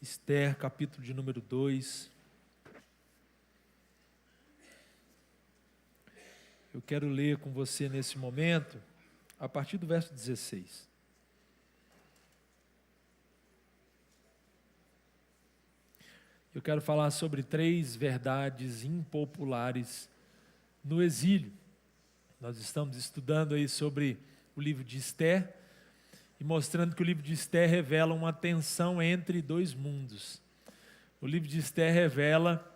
Esther, capítulo de número 2. Eu quero ler com você nesse momento, a partir do verso 16. Eu quero falar sobre 3 verdades impopulares no exílio. Nós estamos estudando aí sobre o livro de Esther e mostrando que o livro de Esther revela uma tensão entre 2 mundos. O livro de Esther revela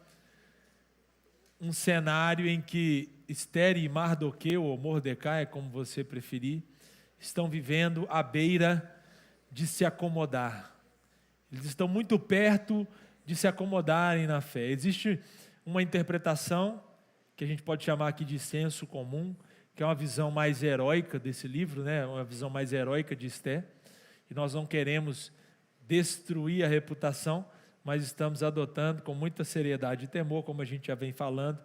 um cenário em que Esther e Mardoqueu, ou Mordecai, como você preferir, estão vivendo à beira de se acomodar. Eles estão muito perto de se acomodarem na fé. Existe uma interpretação, que a gente pode chamar aqui de senso comum, que é uma visão mais heróica desse livro, né? Uma visão mais heróica de Esther, e nós não queremos destruir a reputação, mas estamos adotando com muita seriedade e temor, como a gente já vem falando,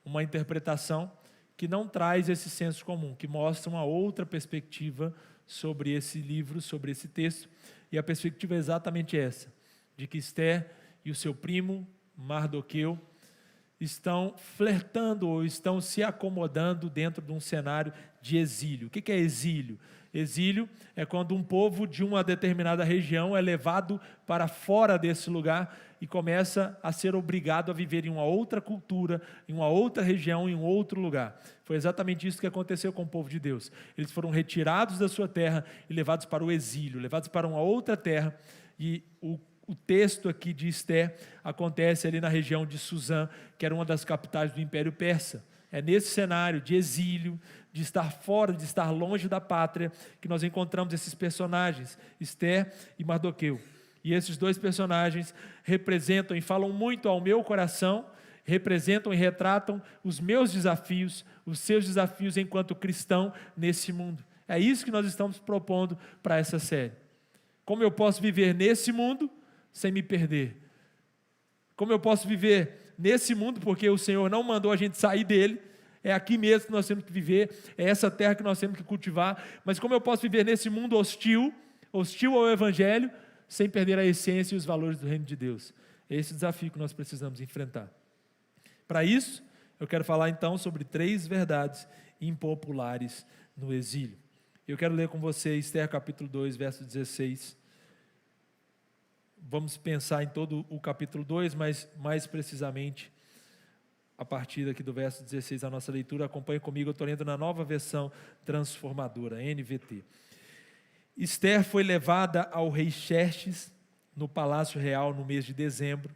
uma interpretação que não traz esse senso comum, que mostra uma outra perspectiva sobre esse livro, sobre esse texto, e a perspectiva é exatamente essa, de que Esther e o seu primo, Mardoqueu, estão flertando ou estão se acomodando dentro de um cenário de exílio. O que é exílio? Exílio é quando um povo de uma determinada região é levado para fora desse lugar e começa a ser obrigado a viver em uma outra cultura, em uma outra região, em um outro lugar. Foi exatamente isso que aconteceu com o povo de Deus. Eles foram retirados da sua terra e levados para o exílio, levados para uma outra terra, e o texto aqui de Esther acontece ali na região de Suzã, que era uma das capitais do Império Persa. É nesse cenário de exílio, de estar fora, de estar longe da pátria, que nós encontramos esses personagens, Esther e Mardoqueu. E esses 2 personagens representam e falam muito ao meu coração, representam e retratam os meus desafios, os seus desafios enquanto cristão nesse mundo. É isso que nós estamos propondo para essa série. Como eu posso viver nesse mundo sem me perder? Como eu posso viver nesse mundo, porque o Senhor não mandou a gente sair dele, é aqui mesmo que nós temos que viver, é essa terra que nós temos que cultivar, mas como eu posso viver nesse mundo hostil ao Evangelho, sem perder a essência e os valores do reino de Deus? É esse desafio que nós precisamos enfrentar. Para isso, eu quero falar então sobre 3 verdades impopulares no exílio. Eu quero ler com você Esther capítulo 2, verso 16. Vamos pensar em todo o capítulo 2, mas mais precisamente a partir aqui do verso 16 da nossa leitura. Acompanhe comigo, eu estou lendo na Nova Versão Transformadora, NVT. Esther foi levada ao rei Xerxes no Palácio Real no mês de dezembro,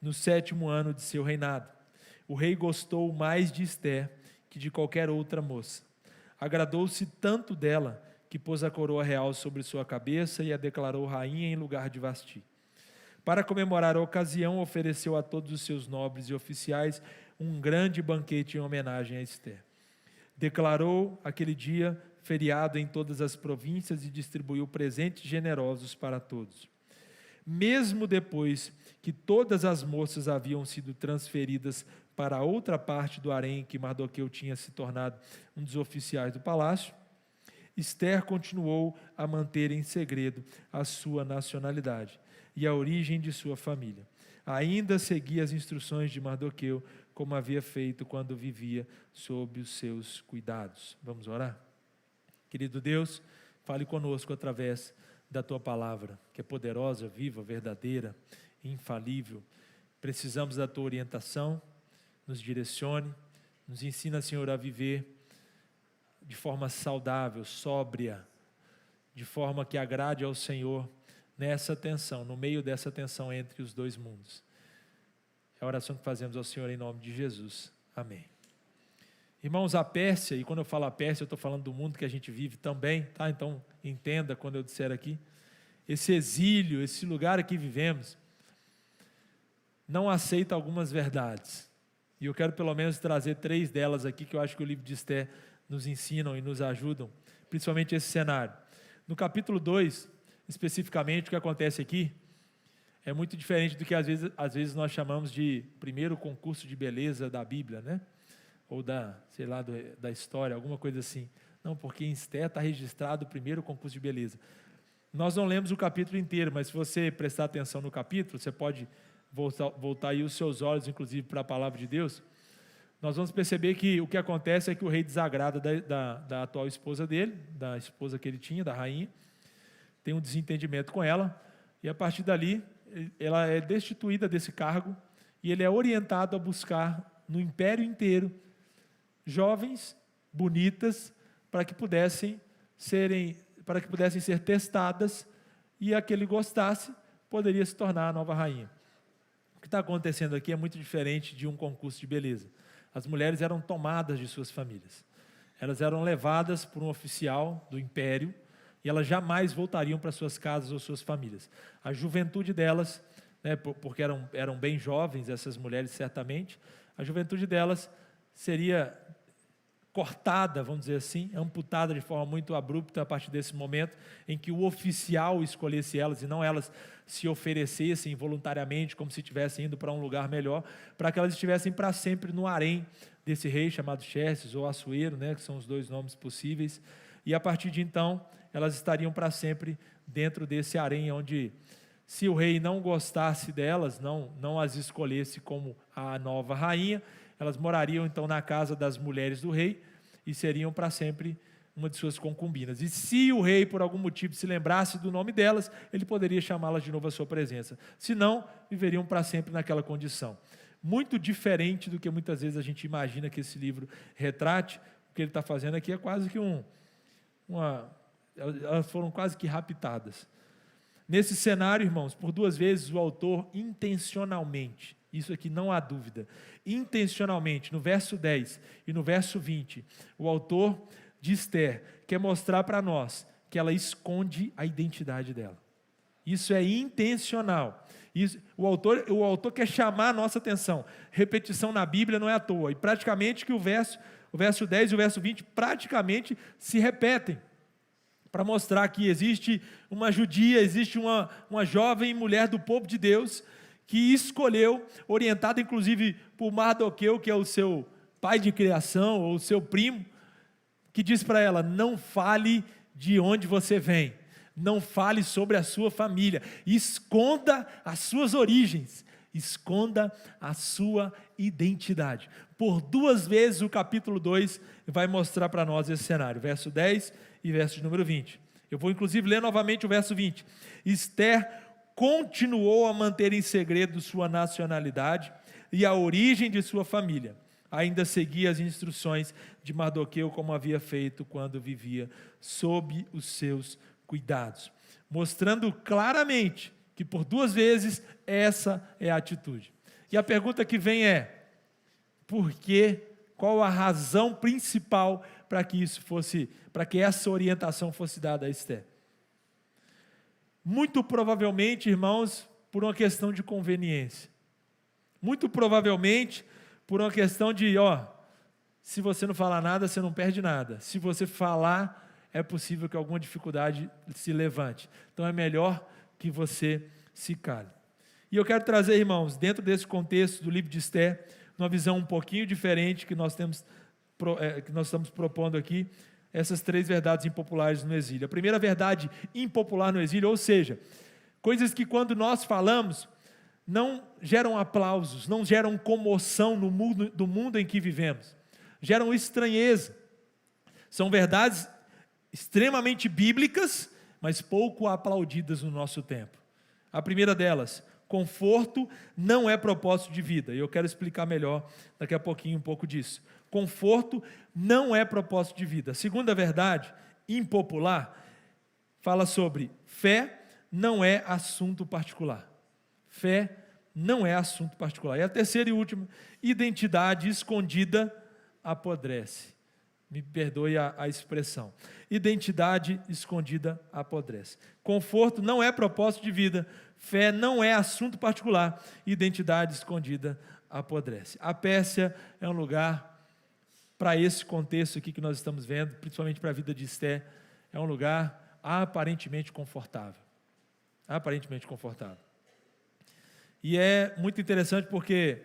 no 7º ano de seu reinado. O rei gostou mais de Esther que de qualquer outra moça. Agradou-se tanto dela que pôs a coroa real sobre sua cabeça e a declarou rainha em lugar de Vasti. Para comemorar a ocasião, ofereceu a todos os seus nobres e oficiais um grande banquete em homenagem a Esther. Declarou aquele dia feriado em todas as províncias e distribuiu presentes generosos para todos. Mesmo depois que todas as moças haviam sido transferidas para outra parte do harém, que Mardoqueu tinha se tornado um dos oficiais do palácio, Esther continuou a manter em segredo a sua nacionalidade e a origem de sua família. Ainda seguia as instruções de Mardoqueu, como havia feito quando vivia sob os seus cuidados. Vamos orar? Querido Deus, fale conosco através da Tua palavra, que é poderosa, viva, verdadeira, infalível. Precisamos da Tua orientação, nos direcione, nos ensina, Senhor, a viver de forma saudável, sóbria, de forma que agrade ao Senhor nessa tensão, no meio dessa tensão entre os 2 mundos. É a oração que fazemos ao Senhor em nome de Jesus. Amém. Irmãos, a Pérsia, e quando eu falo a Pérsia, eu estou falando do mundo que a gente vive também, tá? Então, entenda quando eu disser aqui, esse exílio, esse lugar que vivemos, não aceita algumas verdades. E eu quero pelo menos trazer 3 delas aqui, que eu acho que o livro de Esther nos ensinam e nos ajudam, principalmente esse cenário. No capítulo 2, especificamente, o que acontece aqui é muito diferente do que às vezes nós chamamos de primeiro concurso de beleza da Bíblia, né? Ou da história, alguma coisa assim. Não, porque em Esther está registrado o primeiro concurso de beleza. Nós não lemos o capítulo inteiro, mas se você prestar atenção no capítulo, você pode voltar aí os seus olhos, inclusive, para a palavra de Deus. Nós vamos perceber que o que acontece é que o rei desagrada da atual esposa dele, da esposa que ele tinha, da rainha, tem um desentendimento com ela, e a partir dali, ela é destituída desse cargo, e ele é orientado a buscar no império inteiro jovens, bonitas, para que pudessem ser testadas, e a que ele gostasse poderia se tornar a nova rainha. O que está acontecendo aqui é muito diferente de um concurso de beleza. As mulheres eram tomadas de suas famílias. Elas eram levadas por um oficial do império e elas jamais voltariam para suas casas ou suas famílias. A juventude delas, né, porque eram bem jovens, essas mulheres certamente, a juventude delas seria cortada, vamos dizer assim, amputada de forma muito abrupta a partir desse momento em que o oficial escolhesse elas e não elas se oferecessem voluntariamente como se estivessem indo para um lugar melhor, para que elas estivessem para sempre no harém desse rei chamado Xerxes ou Assuero, né, que são os dois nomes possíveis, e a partir de então elas estariam para sempre dentro desse harém onde, se o rei não gostasse delas, não as escolhesse como a nova rainha, elas morariam então na casa das mulheres do rei e seriam para sempre uma de suas concubinas. E se o rei, por algum motivo, se lembrasse do nome delas, ele poderia chamá-las de novo à sua presença. Se não, viveriam para sempre naquela condição. Muito diferente do que muitas vezes a gente imagina que esse livro retrate. O que ele está fazendo aqui é quase que elas foram quase que raptadas. Nesse cenário, irmãos, por duas vezes o autor intencionalmente, isso aqui não há dúvida, intencionalmente, no verso 10 e no verso 20, o autor de Esther quer mostrar para nós que ela esconde a identidade dela. Isso é intencional. O autor quer chamar a nossa atenção. Repetição na Bíblia não é à toa. E praticamente que o verso 10 e o verso 20 praticamente se repetem, para mostrar que existe uma judia, existe uma jovem mulher do povo de Deus, que escolheu, orientada inclusive por Mardoqueu, que é o seu pai de criação, ou o seu primo, que diz para ela: não fale de onde você vem, não fale sobre a sua família, esconda as suas origens, esconda a sua identidade. Por duas vezes o capítulo 2 vai mostrar para nós esse cenário, verso 10 e verso de número 20. Eu vou inclusive ler novamente o verso 20. Esther continuou a manter em segredo sua nacionalidade e a origem de sua família. Ainda seguia as instruções de Mardoqueu, como havia feito quando vivia sob os seus cuidados, mostrando claramente que por duas vezes essa é a atitude. E a pergunta que vem é: por quê? Qual a razão principal para que essa orientação fosse dada a Esther? Muito provavelmente, irmãos, por uma questão de conveniência. Muito provavelmente por uma questão de, se você não falar nada, você não perde nada. Se você falar, é possível que alguma dificuldade se levante. Então é melhor que você se cale. E eu quero trazer, irmãos, dentro desse contexto do livro de Esther, uma visão um pouquinho diferente que nós estamos propondo aqui, essas três verdades impopulares no exílio. A primeira verdade impopular no exílio, ou seja, coisas que quando nós falamos não geram aplausos, não geram comoção do mundo em que vivemos, geram estranheza. São verdades extremamente bíblicas, mas pouco aplaudidas no nosso tempo. A primeira delas: conforto não é propósito de vida. E eu quero explicar melhor daqui a pouquinho um pouco disso. Conforto não é propósito de vida. A segunda verdade impopular fala sobre fé não é assunto particular. Fé não é assunto particular. E a terceira e última: identidade escondida apodrece. Me perdoe a expressão. Identidade escondida apodrece. Conforto não é propósito de vida. Fé não é assunto particular. Identidade escondida apodrece. A Pérsia é um lugar, para esse contexto aqui que nós estamos vendo, principalmente para a vida de Esther, é um lugar aparentemente confortável. Aparentemente confortável. E é muito interessante porque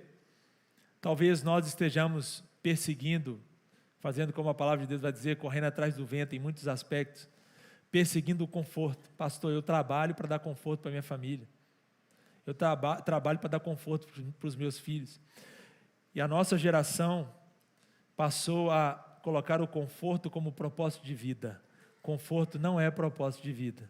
talvez nós estejamos perseguindo, fazendo como a palavra de Deus vai dizer, correndo atrás do vento em muitos aspectos, perseguindo o conforto. Pastor, eu trabalho para dar conforto para minha família. Eu trabalho para dar conforto para os meus filhos. E a nossa geração passou a colocar o conforto como propósito de vida. Conforto não é propósito de vida.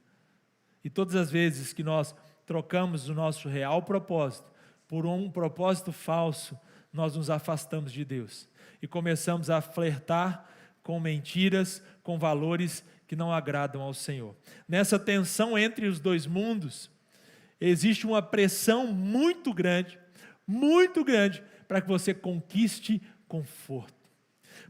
E todas as vezes que nós trocamos o nosso real propósito por um propósito falso, nós nos afastamos de Deus. E começamos a flertar com mentiras, com valores que não agradam ao Senhor. Nessa tensão entre os dois mundos, existe uma pressão muito grande para que você conquiste conforto.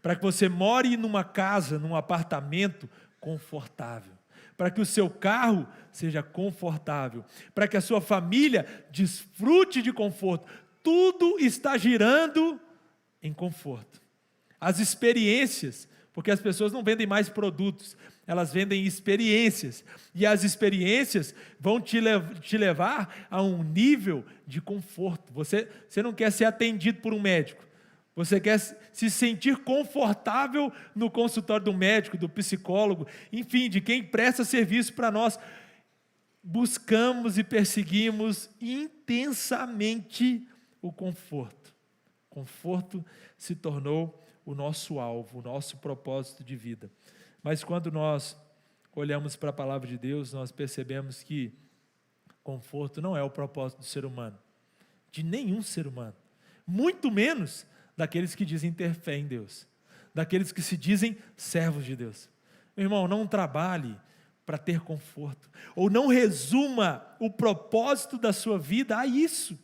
Para que você more numa casa, num apartamento confortável. Para que o seu carro seja confortável. Para que a sua família desfrute de conforto. Tudo está girando em conforto. As experiências, porque as pessoas não vendem mais produtos, elas vendem experiências, e as experiências vão te levar a um nível de conforto. Você não quer ser atendido por um médico, você quer se sentir confortável no consultório do médico, do psicólogo, enfim, de quem presta serviço para nós. Buscamos e perseguimos intensamente o conforto. Conforto se tornou o nosso alvo, o nosso propósito de vida. Mas quando nós olhamos para a palavra de Deus, nós percebemos que conforto não é o propósito do ser humano, de nenhum ser humano, muito menos daqueles que dizem ter fé em Deus, daqueles que se dizem servos de Deus. Meu irmão, não trabalhe para ter conforto, ou não resuma o propósito da sua vida a isso,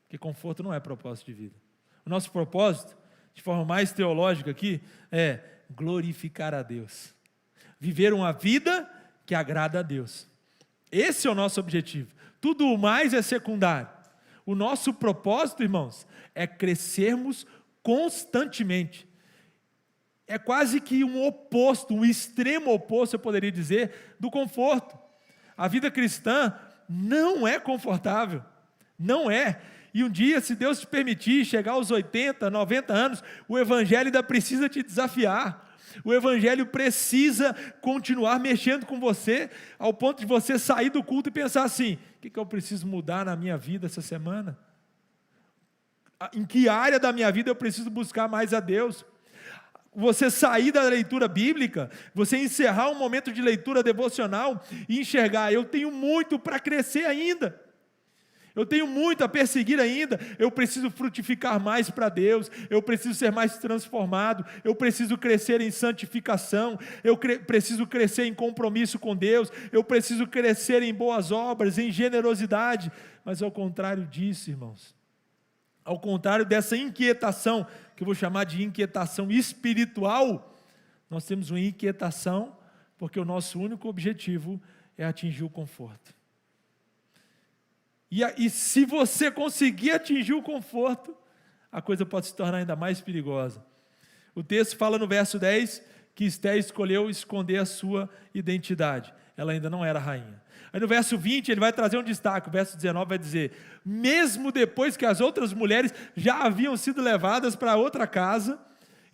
porque conforto não é propósito de vida. O nosso propósito, de forma mais teológica aqui, é glorificar a Deus, viver uma vida que agrada a Deus. Esse é o nosso objetivo. Tudo o mais é secundário. O nosso propósito, irmãos, é crescermos constantemente. É quase que um oposto, um extremo oposto, eu poderia dizer, do conforto. A vida cristã não é confortável, não é. E um dia, se Deus te permitir chegar aos 80, 90 anos, o Evangelho ainda precisa te desafiar. O Evangelho precisa continuar mexendo com você, ao ponto de você sair do culto e pensar assim: o que eu preciso mudar na minha vida essa semana? Em que área da minha vida eu preciso buscar mais a Deus? Você sair da leitura bíblica, você encerrar um momento de leitura devocional e enxergar: eu tenho muito para crescer ainda. Eu tenho muito a perseguir ainda, eu preciso frutificar mais para Deus, eu preciso ser mais transformado, eu preciso crescer em santificação, eu preciso crescer em compromisso com Deus, eu preciso crescer em boas obras, em generosidade. Mas ao contrário disso, irmãos, ao contrário dessa inquietação, que eu vou chamar de inquietação espiritual, nós temos uma inquietação porque o nosso único objetivo é atingir o conforto. E se você conseguir atingir o conforto, a coisa pode se tornar ainda mais perigosa. O texto fala no verso 10 que Esté escolheu esconder a sua identidade. Ela ainda não era rainha. Aí no verso 20 ele vai trazer um destaque. O verso 19 vai dizer: mesmo depois que as outras mulheres já haviam sido levadas para outra casa,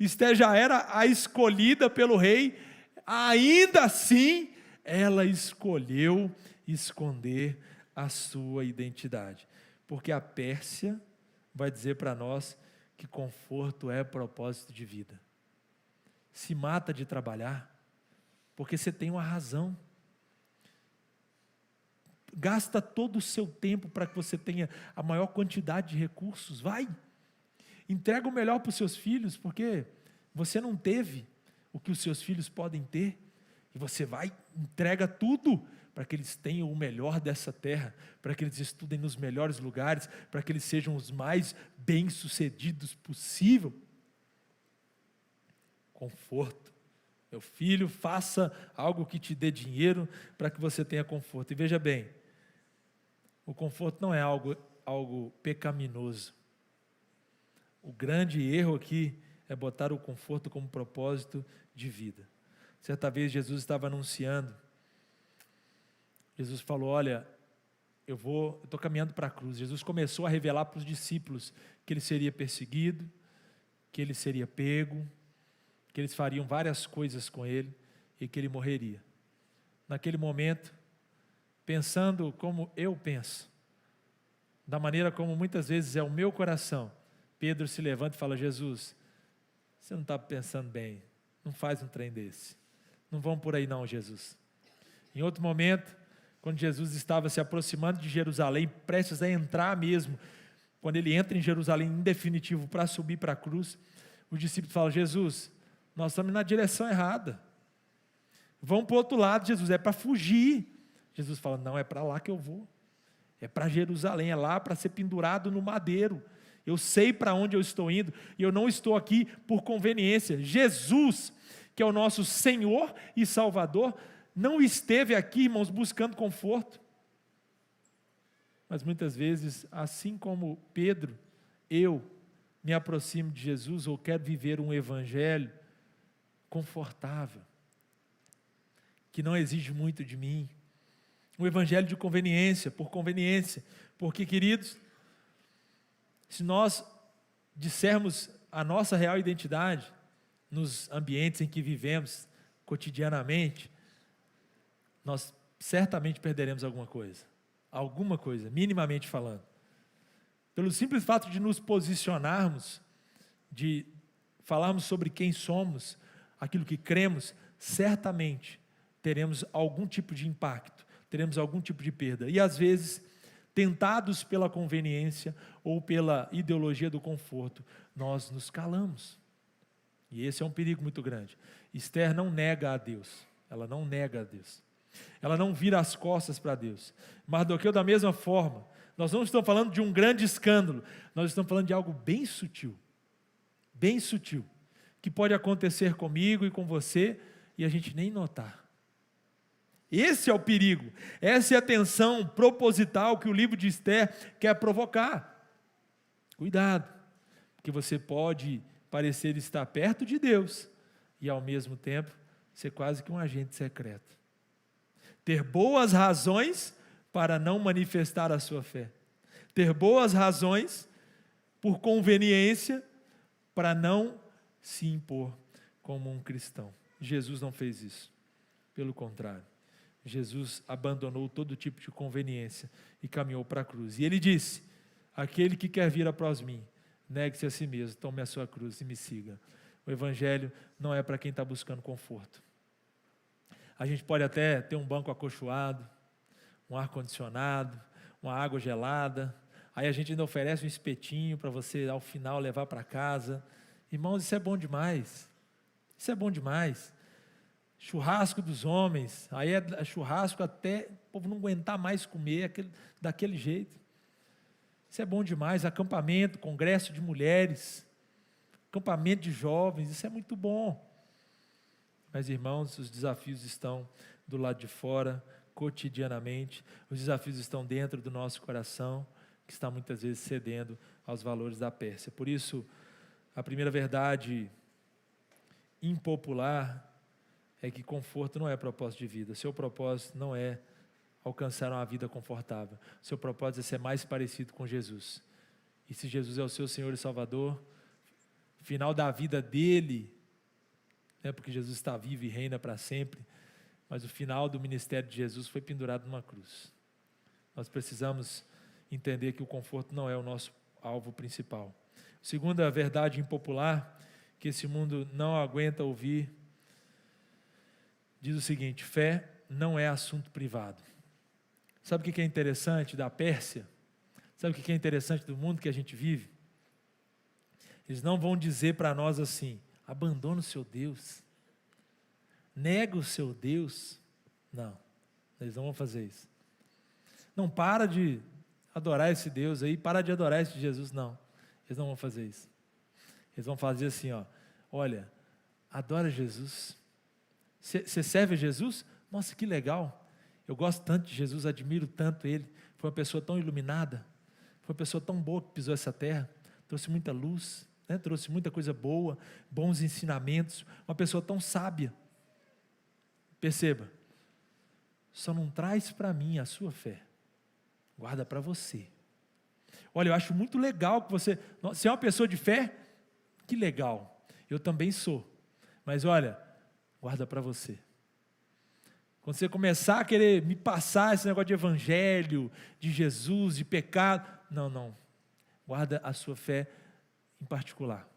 Esté já era a escolhida pelo rei, ainda assim ela escolheu esconder a sua identidade, porque a Pérsia vai dizer para nós que conforto é propósito de vida. Se mata de trabalhar, porque você tem uma razão. Gasta todo o seu tempo para que você tenha a maior quantidade de recursos. Vai, entrega o melhor para os seus filhos, porque você não teve o que os seus filhos podem ter, e você vai, entrega tudo para que eles tenham o melhor dessa terra, para que eles estudem nos melhores lugares, para que eles sejam os mais bem-sucedidos possível. Conforto. Meu filho, faça algo que te dê dinheiro para que você tenha conforto. E veja bem, o conforto não é algo pecaminoso. O grande erro aqui é botar o conforto como propósito de vida. Certa vez Jesus estava anunciando, Jesus falou: olha, eu estou caminhando para a cruz. Jesus começou a revelar para os discípulos que ele seria perseguido, que ele seria pego, que eles fariam várias coisas com ele e que ele morreria. naquele momento, pensando como eu penso, da maneira como muitas vezes é o meu coração, Pedro se levanta e fala: Jesus, você não está pensando bem, não faz um trem desse, não vão por aí não, Jesus. Em outro momento, quando Jesus estava se aproximando de Jerusalém, prestes a entrar mesmo, quando ele entra em Jerusalém em definitivo para subir para a cruz, os discípulos falam: Jesus, nós estamos na direção errada, vão para o outro lado, Jesus, é para fugir. Jesus fala: não, é para lá que eu vou, é para Jerusalém, é lá para ser pendurado no madeiro, eu sei para onde eu estou indo, e eu não estou aqui por conveniência. Jesus, que é o nosso Senhor e Salvador, não esteve aqui, irmãos, buscando conforto. Mas muitas vezes, assim como Pedro, eu me aproximo de Jesus ou quero viver um evangelho confortável, que não exige muito de mim, um evangelho de conveniência, porque, queridos, se nós dissermos a nossa real identidade nos ambientes em que vivemos cotidianamente, nós certamente perderemos alguma coisa, minimamente falando. Pelo simples fato de nos posicionarmos, de falarmos sobre quem somos, aquilo que cremos, certamente teremos algum tipo de impacto, teremos algum tipo de perda. E às vezes, tentados pela conveniência ou pela ideologia do conforto, nós nos calamos. E esse é um perigo muito grande. Esther não nega a Deus, ela não nega a Deus. Ela não vira as costas para Deus. Mardoqueu, da mesma forma, nós não estamos falando de um grande escândalo, nós estamos falando de algo bem sutil, que pode acontecer comigo e com você, e a gente nem notar. Esse é o perigo, essa é a tensão proposital que o livro de Esther quer provocar. Cuidado, porque você pode parecer estar perto de Deus, e ao mesmo tempo, ser quase que um agente secreto. Ter boas razões para não manifestar a sua fé. Ter boas razões, por conveniência, para não se impor como um cristão. Jesus não fez isso. Pelo contrário, Jesus abandonou todo tipo de conveniência e caminhou para a cruz. E ele disse: aquele que quer vir após mim, negue-se a si mesmo, tome a sua cruz e me siga. O evangelho não é para quem está buscando conforto. A gente pode até ter um banco acolchoado, um ar-condicionado, uma água gelada, aí a gente ainda oferece um espetinho para você, ao final, levar para casa. Irmãos, isso é bom demais. Churrasco dos homens, aí é churrasco até o povo não aguentar mais comer daquele jeito. Isso é bom demais. Acampamento, congresso de mulheres, acampamento de jovens, isso é muito bom. Mas, irmãos, os desafios estão do lado de fora, cotidianamente. Os desafios estão dentro do nosso coração, que está muitas vezes cedendo aos valores da Pérsia. Por isso, a primeira verdade impopular é que conforto não é propósito de vida. Seu propósito não é alcançar uma vida confortável. Seu propósito é ser mais parecido com Jesus. E se Jesus é o seu Senhor e Salvador, final da vida dele, porque Jesus está vivo e reina para sempre, mas o final do ministério de Jesus foi pendurado numa cruz. Nós precisamos entender que o conforto não é o nosso alvo principal. Segunda verdade impopular, que esse mundo não aguenta ouvir, diz o seguinte: fé não é assunto privado. Sabe o que é interessante da Pérsia? Sabe o que é interessante do mundo que a gente vive? Eles não vão dizer para nós assim: abandona o seu Deus, nega o seu Deus. Não, eles não vão fazer isso. Não, para de adorar esse Deus aí, para de adorar esse Jesus. Não, eles não vão fazer isso. Eles vão fazer assim, olha, adora Jesus. Você serve a Jesus? Nossa, que legal. Eu gosto tanto de Jesus, admiro tanto Ele. Foi uma pessoa tão iluminada, foi uma pessoa tão boa que pisou essa terra, trouxe muita luz, trouxe muita coisa boa, bons ensinamentos, uma pessoa tão sábia. Perceba, só não traz para mim a sua fé, guarda para você. Olha, eu acho muito legal que você é uma pessoa de fé, que legal, eu também sou, mas olha, guarda para você. quando você começar a querer me passar esse negócio de evangelho, de Jesus, de pecado, não, guarda a sua fé em particular.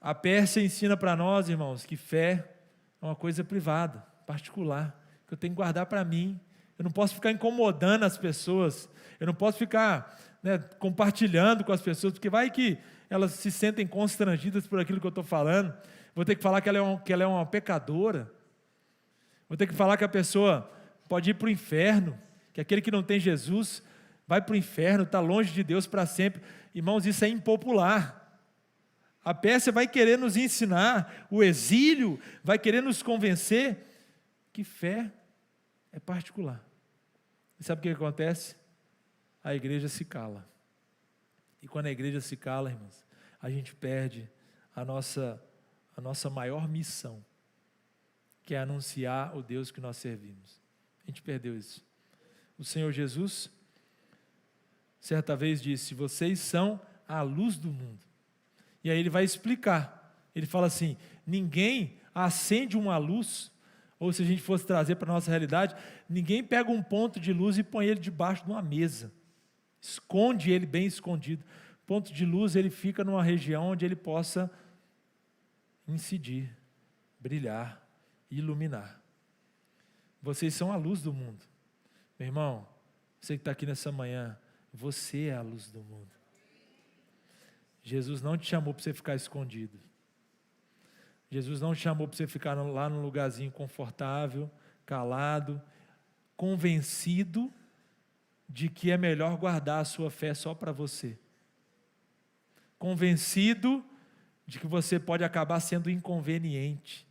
A Pérsia ensina para nós, irmãos, que fé é uma coisa privada, particular, que eu tenho que guardar para mim. Eu não posso ficar incomodando as pessoas, eu não posso ficar compartilhando com as pessoas, porque vai que elas se sentem constrangidas por aquilo que eu estou falando. Vou ter que falar que ela é uma pecadora, vou ter que falar que a pessoa pode ir para o inferno, que aquele que não tem Jesus vai para o inferno, está longe de Deus para sempre. Irmãos, isso é impopular. A Pérsia vai querer nos ensinar, o exílio vai querer nos convencer que fé é particular. E sabe o que acontece? A igreja se cala. E quando a igreja se cala, irmãos, a gente perde a nossa maior missão, que é anunciar o Deus que nós servimos. A gente perdeu isso. O Senhor Jesus, certa vez disse: vocês são a luz do mundo. E aí ele vai explicar. Ele fala assim: ninguém acende uma luz, ou se a gente fosse trazer para a nossa realidade, ninguém pega um ponto de luz e põe ele debaixo de uma mesa. Esconde ele bem escondido. Ponto de luz, ele fica numa região onde ele possa incidir, brilhar, iluminar. Vocês são a luz do mundo. Meu irmão, você que está aqui nessa manhã, você é a luz do mundo. Jesus não te chamou para você ficar escondido. Jesus não te chamou para você ficar lá num lugarzinho confortável, calado, convencido de que é melhor guardar a sua fé só para você. Convencido de que você pode acabar sendo inconveniente,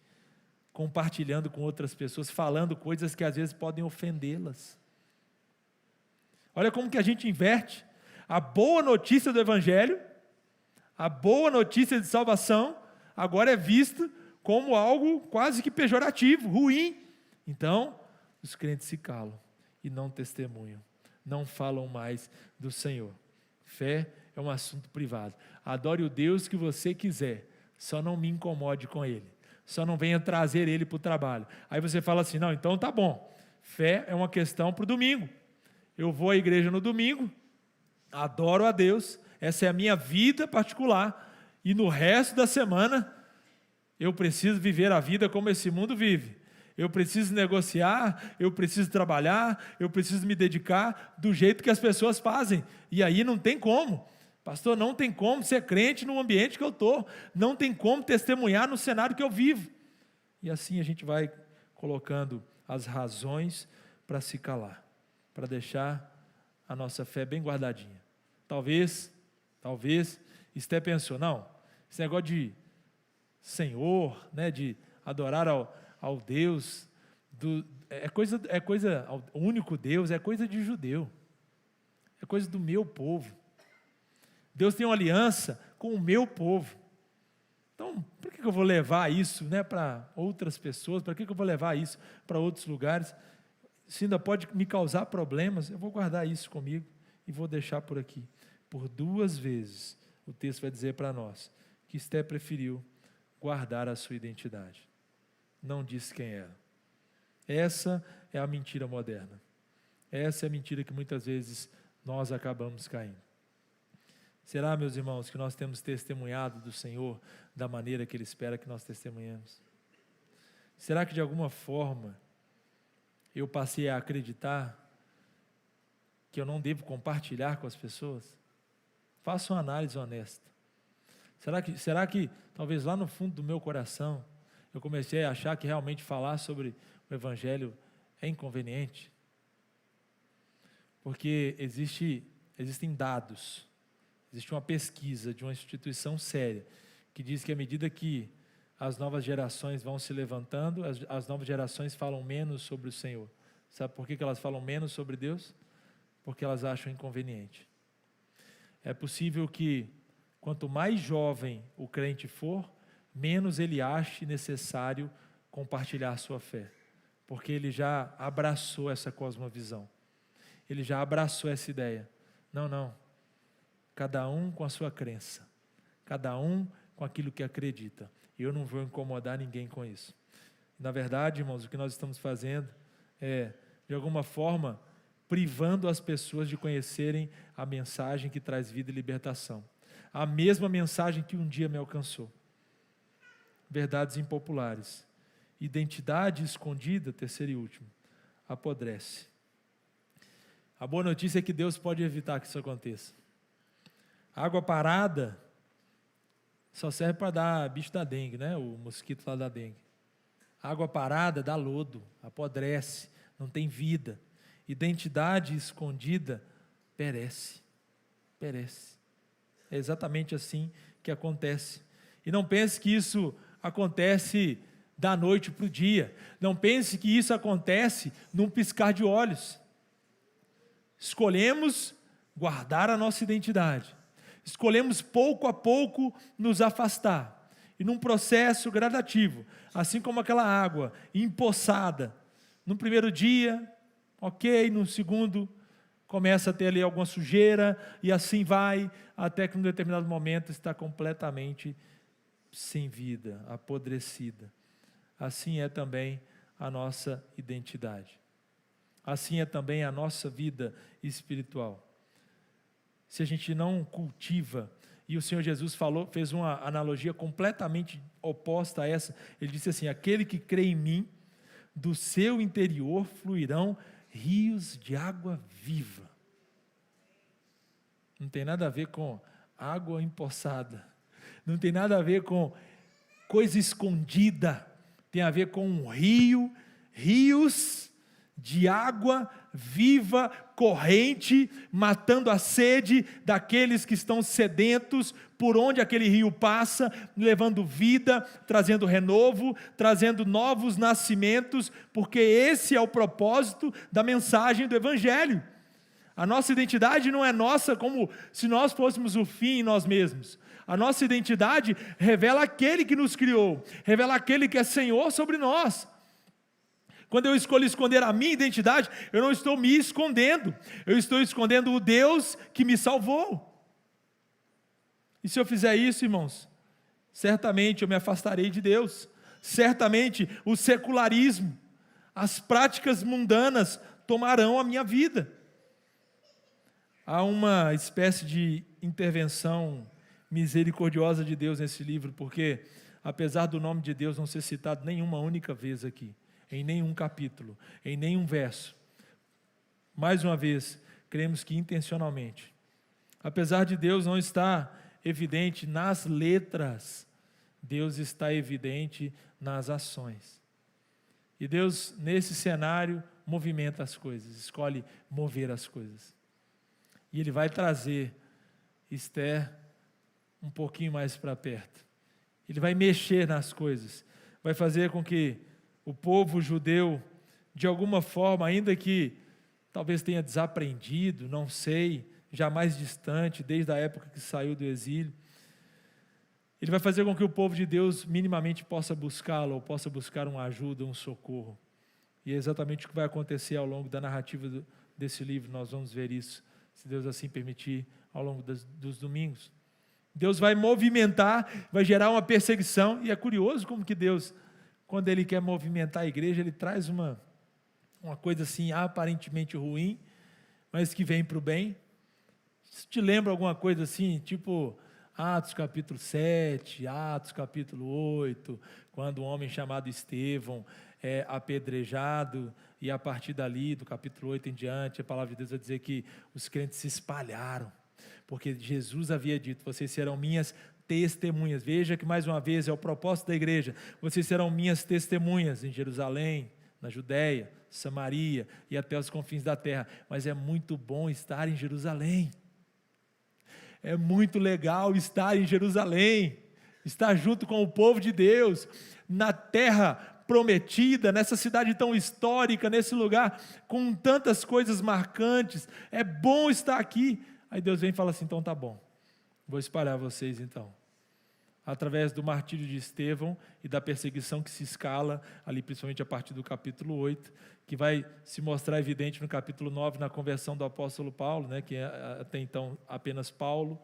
compartilhando com outras pessoas, falando coisas que às vezes podem ofendê-las. Olha como que a gente inverte. A boa notícia do Evangelho, a boa notícia de salvação, agora é vista como algo quase que pejorativo, ruim. Então, os crentes se calam e não testemunham, não falam mais do Senhor. Fé é um assunto privado. Adore o Deus que você quiser, só não me incomode com Ele, só não venha trazer Ele para o trabalho. Aí você fala assim: não, então tá bom, fé é uma questão para o domingo. Eu vou à igreja no domingo, adoro a Deus, essa é a minha vida particular, e no resto da semana eu preciso viver a vida como esse mundo vive. Eu preciso negociar, eu preciso trabalhar, eu preciso me dedicar do jeito que as pessoas fazem. E aí não tem como. Pastor, não tem como ser crente no ambiente que eu estou. Não tem como testemunhar no cenário que eu vivo. E assim a gente vai colocando as razões para se calar, para deixar a nossa fé bem guardadinha. Talvez, Esté pensou: não, esse negócio de Senhor, né, de adorar ao Deus, o único Deus, é coisa de judeu, é coisa do meu povo. Deus tem uma aliança com o meu povo. Então, por que eu vou levar isso, né, para outras pessoas? Para que eu vou levar isso para outros lugares? Se ainda pode me causar problemas, eu vou guardar isso comigo e vou deixar por aqui. Por 2 vezes, o texto vai dizer para nós que Esté preferiu guardar a sua identidade. Não disse quem era. Essa é a mentira moderna. Essa é a mentira que muitas vezes nós acabamos caindo. Será, meus irmãos, que nós temos testemunhado do Senhor da maneira que Ele espera que nós testemunhemos? Será que de alguma forma eu passei a acreditar que eu não devo compartilhar com as pessoas? Faça uma análise honesta. Será que talvez lá no fundo do meu coração eu comecei a achar que realmente falar sobre o Evangelho é inconveniente? Porque existem dados, existe uma pesquisa de uma instituição séria que diz que à medida que as novas gerações vão se levantando, as novas gerações falam menos sobre o Senhor. Sabe por que elas falam menos sobre Deus? Porque elas acham inconveniente. É possível que, quanto mais jovem o crente for, menos ele ache necessário compartilhar sua fé, porque ele já abraçou essa cosmovisão, ele já abraçou essa ideia. Não, cada um com a sua crença, cada um com aquilo que acredita. Eu não vou incomodar ninguém com isso. Na verdade, irmãos, o que nós estamos fazendo é, de alguma forma, privando as pessoas de conhecerem a mensagem que traz vida e libertação. A mesma mensagem que um dia me alcançou. Verdades impopulares. Identidade escondida, terceiro e último, apodrece. A boa notícia é que Deus pode evitar que isso aconteça. Água parada só serve para dar bicho da dengue, né? O mosquito lá da dengue. Água parada dá lodo, apodrece, não tem vida. Identidade escondida perece. Perece. É exatamente assim que acontece. E não pense que isso acontece da noite para o dia. Não pense que isso acontece num piscar de olhos. Escolhemos guardar a nossa identidade. Escolhemos pouco a pouco nos afastar. E num processo gradativo, assim como aquela água empoçada, no primeiro dia, ok, no segundo, começa a ter ali alguma sujeira, e assim vai, até que num determinado momento está completamente sem vida, apodrecida. Assim é também a nossa identidade. Assim é também a nossa vida espiritual. Se a gente não cultiva, e o Senhor Jesus fez uma analogia completamente oposta a essa, ele disse assim: aquele que crê em mim, do seu interior fluirão rios de água viva. Não tem nada a ver com água empoçada, não tem nada a ver com coisa escondida, tem a ver com um rio, rios de água viva, corrente, matando a sede daqueles que estão sedentos, por onde aquele rio passa, levando vida, trazendo renovo, trazendo novos nascimentos, porque esse é o propósito da mensagem do Evangelho. A nossa identidade não é nossa como se nós fôssemos o fim em nós mesmos. A nossa identidade revela aquele que nos criou, revela aquele que é Senhor sobre nós. Quando eu escolho esconder a minha identidade, eu não estou me escondendo, eu estou escondendo o Deus que me salvou. E se eu fizer isso, irmãos, certamente eu me afastarei de Deus, certamente o secularismo, as práticas mundanas tomarão a minha vida. Há uma espécie de intervenção misericordiosa de Deus nesse livro, porque apesar do nome de Deus não ser citado nenhuma única vez aqui, em nenhum capítulo, em nenhum verso, mais uma vez, cremos que intencionalmente, apesar de Deus não estar evidente nas letras, Deus está evidente nas ações. E Deus, nesse cenário, movimenta as coisas, escolhe mover as coisas. E Ele vai trazer Esther um pouquinho mais para perto. Ele vai mexer nas coisas, vai fazer com que o povo judeu, de alguma forma, ainda que talvez tenha desaprendido, não sei, já mais distante, desde a época que saiu do exílio, Ele vai fazer com que o povo de Deus minimamente possa buscá-lo, ou possa buscar uma ajuda, um socorro. E é exatamente o que vai acontecer ao longo da narrativa desse livro, nós vamos ver isso, se Deus assim permitir, ao longo dos domingos. Deus vai movimentar, vai gerar uma perseguição, e é curioso como que Deus, quando Ele quer movimentar a igreja, Ele traz uma coisa assim aparentemente ruim, mas que vem para o bem. Isso te lembra alguma coisa assim, tipo Atos capítulo 7, Atos capítulo 8, quando um homem chamado Estevão é apedrejado, e a partir dali, do capítulo 8 em diante, a palavra de Deus vai dizer que os crentes se espalharam, porque Jesus havia dito: vocês serão minhas testemunhas. Veja que mais uma vez é o propósito da igreja: vocês serão minhas testemunhas em Jerusalém, na Judéia, Samaria e até os confins da terra. Mas é muito bom estar em Jerusalém, é muito legal estar em Jerusalém, estar junto com o povo de Deus, na terra prometida, nessa cidade tão histórica, nesse lugar com tantas coisas marcantes. É bom estar aqui. Aí Deus vem e fala assim: então tá bom, vou espalhar vocês então, através do martírio de Estevão e da perseguição que se escala ali, principalmente a partir do capítulo 8, que vai se mostrar evidente no capítulo 9, na conversão do apóstolo Paulo, né, que é até então apenas Paulo.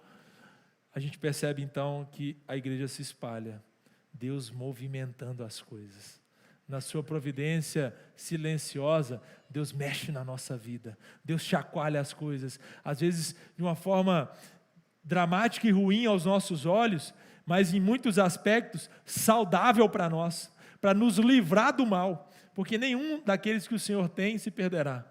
A gente percebe então que a igreja se espalha, Deus movimentando as coisas. na sua providência silenciosa, Deus mexe na nossa vida, Deus chacoalha as coisas, às vezes de uma forma dramática e ruim aos nossos olhos, mas em muitos aspectos saudável para nós, para nos livrar do mal, porque nenhum daqueles que o Senhor tem se perderá.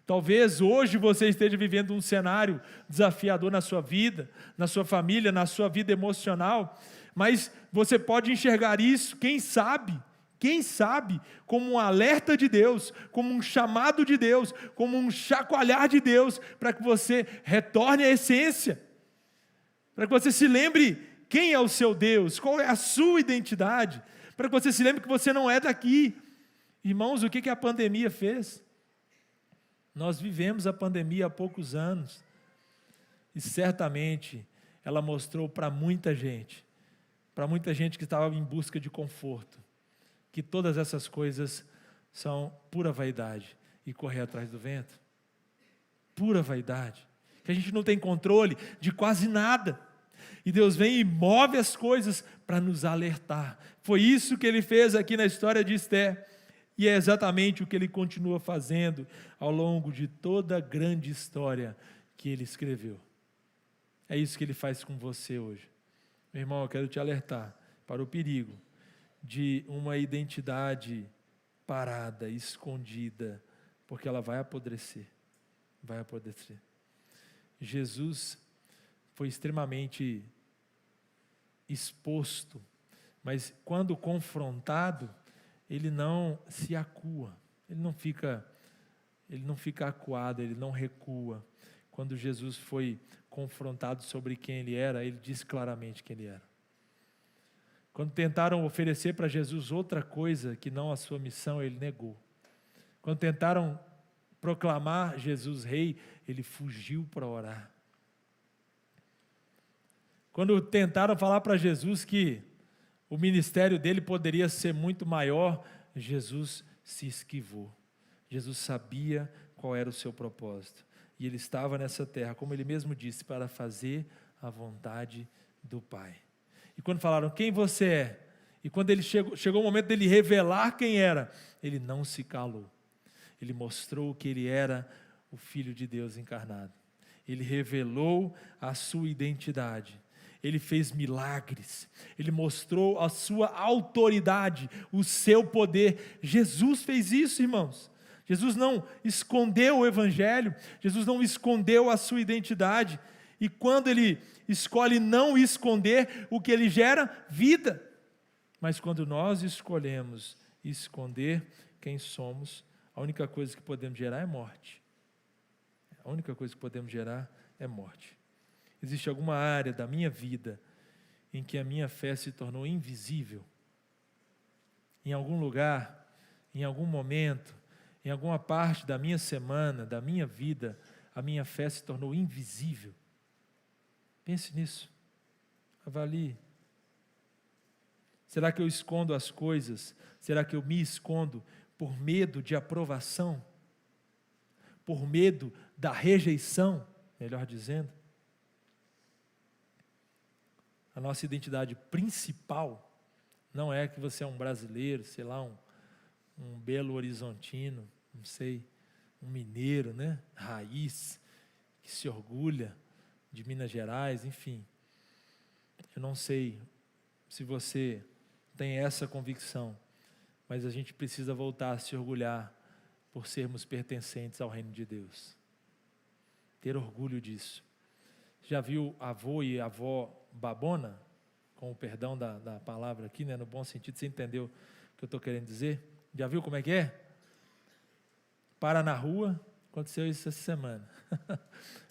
Talvez hoje você esteja vivendo um cenário desafiador na sua vida, na sua família, na sua vida emocional, mas você pode enxergar isso, quem sabe, como um alerta de Deus, como um chamado de Deus, como um chacoalhar de Deus, para que você retorne à essência, para que você se lembre quem é o seu Deus, qual é a sua identidade, para que você se lembre que você não é daqui. Irmãos, o que a pandemia fez? Nós vivemos a pandemia há poucos anos, e certamente ela mostrou para muita gente que estava em busca de conforto, que todas essas coisas são pura vaidade e correr atrás do vento. Pura vaidade, que a gente não tem controle de quase nada. E Deus vem e move as coisas para nos alertar. Foi isso que Ele fez aqui na história de Esther. E é exatamente o que Ele continua fazendo ao longo de toda a grande história que Ele escreveu. É isso que Ele faz com você hoje. Meu irmão, eu quero te alertar para o perigo de uma identidade parada, escondida, porque ela vai apodrecer. Vai apodrecer. Jesus foi extremamente exposto, mas quando confrontado, ele não se acua, ele não fica acuado, ele não recua. Quando Jesus foi confrontado sobre quem ele era, ele disse claramente quem ele era. Quando tentaram oferecer para Jesus outra coisa que não a sua missão, ele negou. Quando tentaram proclamar Jesus rei, ele fugiu para orar. Quando tentaram falar para Jesus que o ministério dele poderia ser muito maior, Jesus se esquivou. Jesus sabia qual era o seu propósito. E ele estava nessa terra, como ele mesmo disse, para fazer a vontade do Pai. E quando falaram, quem você é? E quando ele chegou o momento dele revelar quem era, ele não se calou. Ele mostrou que ele era o Filho de Deus encarnado. Ele revelou a sua identidade. Ele fez milagres, ele mostrou a sua autoridade, o seu poder. Jesus fez isso, irmãos. Jesus não escondeu o Evangelho, Jesus não escondeu a sua identidade. E quando ele escolhe não esconder, o que ele gera? Vida. Mas quando nós escolhemos esconder quem somos, a única coisa que podemos gerar é morte. A única coisa que podemos gerar é morte. Existe alguma área da minha vida em que a minha fé se tornou invisível? Em algum lugar, em algum momento, em alguma parte da minha semana, da minha vida, a minha fé se tornou invisível? Pense nisso. Avalie. Será que eu escondo as coisas? Será que eu me escondo por medo de aprovação? Por medo da rejeição, melhor dizendo? A nossa identidade principal não é que você é um brasileiro, sei lá, um Belo Horizontino, não sei, um mineiro, né? Raiz, que se orgulha de Minas Gerais, enfim. Eu não sei se você tem essa convicção, mas a gente precisa voltar a se orgulhar por sermos pertencentes ao reino de Deus. Ter orgulho disso. Já viu avô e avó babona? Com o perdão da palavra aqui, né? No bom sentido, você entendeu o que eu estou querendo dizer? Já viu como é que é? Para na rua, aconteceu isso essa semana,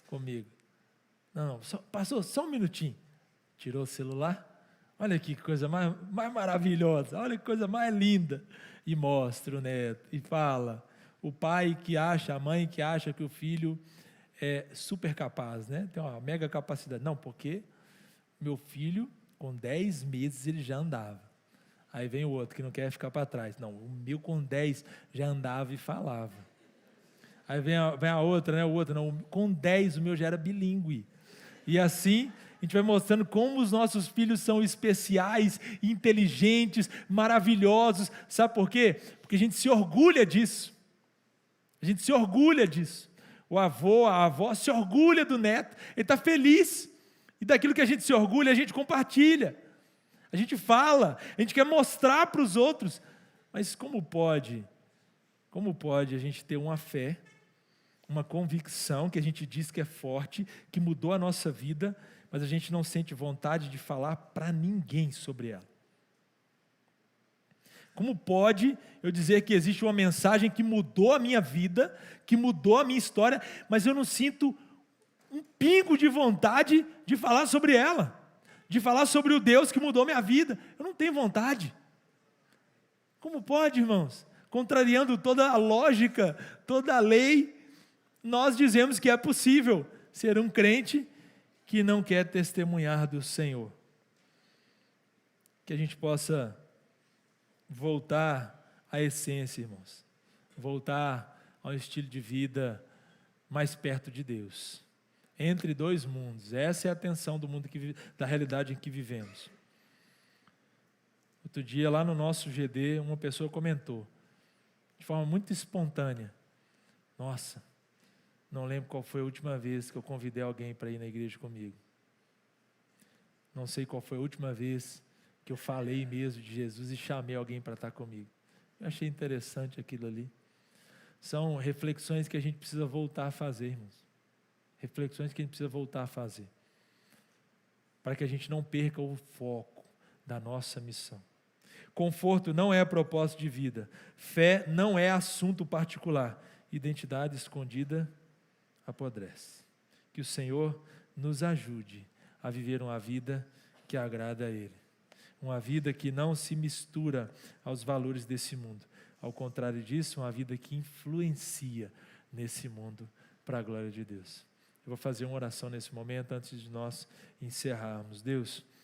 comigo. Não, passou só um minutinho. Tirou o celular, olha aqui que coisa mais maravilhosa, olha que coisa mais linda. E mostra o neto, e fala. O pai que acha, a mãe que acha que o filho é super capaz, né? Tem uma mega capacidade. Não, porque meu filho, com 10 meses, ele já andava. Aí vem o outro que não quer ficar para trás. Não, o meu com 10 já andava e falava. Aí vem a outra, né? O outro, não, com 10 o meu já era bilíngue. E assim A gente vai mostrando como os nossos filhos são especiais, inteligentes, maravilhosos. Sabe por quê? Porque a gente se orgulha disso. A gente se orgulha disso. O avô, a avó se orgulha do neto. Ele está feliz. E daquilo que a gente se orgulha, a gente compartilha. A gente fala. A gente quer mostrar para os outros. Mas como pode a gente ter uma fé, uma convicção que a gente diz que é forte, que mudou a nossa vida, mas a gente não sente vontade de falar para ninguém sobre ela? Como pode eu dizer que existe uma mensagem que mudou a minha vida, que mudou a minha história, mas eu não sinto um pingo de vontade de falar sobre ela, de falar sobre o Deus que mudou minha vida? Eu não tenho vontade. Como pode, irmãos? Contrariando toda a lógica, toda a lei, nós dizemos que é possível ser um crente que não quer testemunhar do Senhor. Que a gente possa voltar à essência, irmãos. Voltar ao estilo de vida mais perto de Deus. Entre dois mundos. Essa é a tensão do mundo da realidade em que vivemos. Outro dia, lá no nosso GD, uma pessoa comentou, de forma muito espontânea: nossa, não lembro qual foi a última vez que eu convidei alguém para ir na igreja comigo. Não sei qual foi a última vez que eu falei mesmo de Jesus e chamei alguém para estar comigo. Eu achei interessante aquilo ali. São reflexões que a gente precisa voltar a fazer, irmãos. Reflexões que a gente precisa voltar a fazer. Para que a gente não perca o foco da nossa missão. Conforto não é propósito de vida. Fé não é assunto particular. Identidade escondida apodrece. Que o Senhor nos ajude a viver uma vida que agrada a Ele. Uma vida que não se mistura aos valores desse mundo. Ao contrário disso, uma vida que influencia nesse mundo para a glória de Deus. Eu vou fazer uma oração nesse momento antes de nós encerrarmos. Deus,